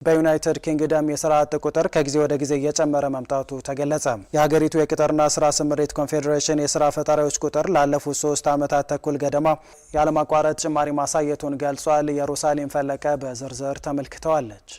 በዩናይትድ ኪንግደም የሥራ አጥ ቁጥር ከጊዜ ወደ ጊዜ እየጨመረ መምጣቱ ተገለጸ። የሀገሪቱ የቅጥርና ስራ ስምሪት ኮንፌዴሬሽን የሥራ ፈጣሪዎች ቁጥር ላለፉት 3 ዓመታት ተኩል ገደማ ያለማቋረጥ ጭማሪ ማሳየቱን ገልጿል። ኢየሩሳሌም ፈለቀ በዝርዝር ተመልክተዋለች።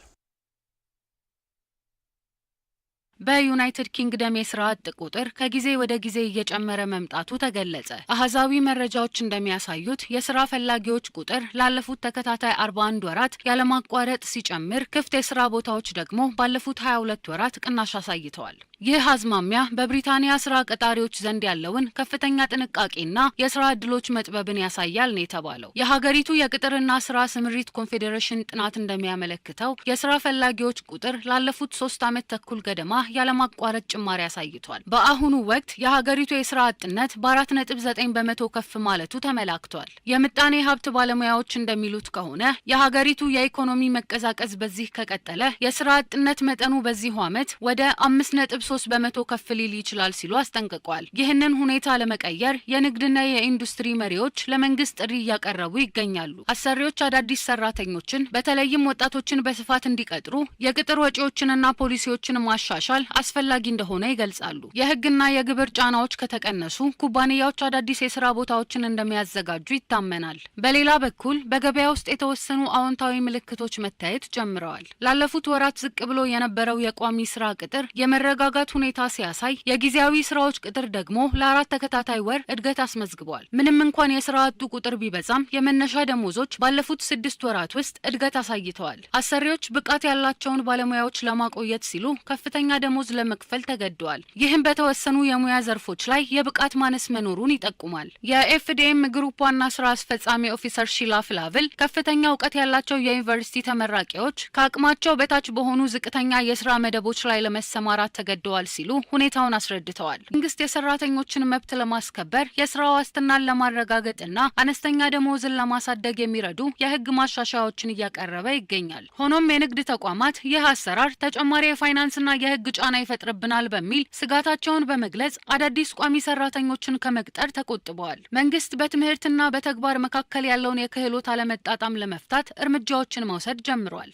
በዩናይትድ ኪንግደም የሥራ አጥ ቁጥር ከጊዜ ወደ ጊዜ እየጨመረ መምጣቱ ተገለጸ። አሃዛዊ መረጃዎች እንደሚያሳዩት የሥራ ፈላጊዎች ቁጥር ላለፉት ተከታታይ 41 ወራት ያለማቋረጥ ሲጨምር፣ ክፍት የሥራ ቦታዎች ደግሞ ባለፉት 22 ወራት ቅናሽ አሳይተዋል። ይህ አዝማሚያ በብሪታንያ ስራ ቀጣሪዎች ዘንድ ያለውን ከፍተኛ ጥንቃቄና የስራ ዕድሎች መጥበብን ያሳያል ነው የተባለው። የሀገሪቱ የቅጥርና ስራ ስምሪት ኮንፌዴሬሽን ጥናት እንደሚያመለክተው የስራ ፈላጊዎች ቁጥር ላለፉት 3 ዓመት ተኩል ገደማ ያለማቋረጥ ጭማሪ አሳይቷል። በአሁኑ ወቅት የሀገሪቱ የስራ አጥነት በ4.9 በመቶ ከፍ ማለቱ ተመላክቷል። የምጣኔ ሀብት ባለሙያዎች እንደሚሉት ከሆነ የሀገሪቱ የኢኮኖሚ መቀዛቀዝ በዚህ ከቀጠለ የስራ አጥነት መጠኑ በዚሁ ዓመት ወደ 5.3 በመቶ ከፍ ሊል ይችላል ሲሉ አስጠንቅቋል። ይህንን ሁኔታ ለመቀየር የንግድና የኢንዱስትሪ መሪዎች ለመንግስት ጥሪ እያቀረቡ ይገኛሉ። አሰሪዎች አዳዲስ ሰራተኞችን በተለይም ወጣቶችን በስፋት እንዲቀጥሩ የቅጥር ወጪዎችንና ፖሊሲዎችን ማሻሻል አስፈላጊ እንደሆነ ይገልጻሉ። የህግና የግብር ጫናዎች ከተቀነሱ ኩባንያዎች አዳዲስ የስራ ቦታዎችን እንደሚያዘጋጁ ይታመናል። በሌላ በኩል በገበያ ውስጥ የተወሰኑ አዎንታዊ ምልክቶች መታየት ጀምረዋል። ላለፉት ወራት ዝቅ ብሎ የነበረው የቋሚ ስራ ቅጥር የመረጋጋት ሁኔታ ሲያሳይ፣ የጊዜያዊ ስራዎች ቅጥር ደግሞ ለ4 ተከታታይ ወር እድገት አስመዝግቧል። ምንም እንኳን የስራ አጡ ቁጥር ቢበዛም የመነሻ ደሞዞች ባለፉት 6 ወራት ውስጥ እድገት አሳይተዋል። አሰሪዎች ብቃት ያላቸውን ባለሙያዎች ለማቆየት ሲሉ ከፍተኛ ደሞዝ ለመክፈል ተገደዋል። ይህም በተወሰኑ የሙያ ዘርፎች ላይ የብቃት ማነስ መኖሩን ይጠቁማል። የኤፍዲኤም ግሩፕ ዋና ስራ አስፈጻሚ ኦፊሰር ሺላ ፍላቭል ከፍተኛ እውቀት ያላቸው የዩኒቨርሲቲ ተመራቂዎች ከአቅማቸው በታች በሆኑ ዝቅተኛ የስራ መደቦች ላይ ለመሰማራት ተገደዋል ሲሉ ሁኔታውን አስረድተዋል። መንግስት የሰራተኞችን መብት ለማስከበር የስራ ዋስትናን ለማረጋገጥና አነስተኛ ደሞዝን ለማሳደግ የሚረዱ የህግ ማሻሻያዎችን እያቀረበ ይገኛል። ሆኖም የንግድ ተቋማት ይህ አሰራር ተጨማሪ የፋይናንስና የህግ ጫና ይፈጥርብናል በሚል ስጋታቸውን በመግለጽ አዳዲስ ቋሚ ሰራተኞችን ከመቅጠር ተቆጥበዋል። መንግስት በትምህርትና በተግባር መካከል ያለውን የክህሎት አለመጣጣም ለመፍታት እርምጃዎችን መውሰድ ጀምሯል።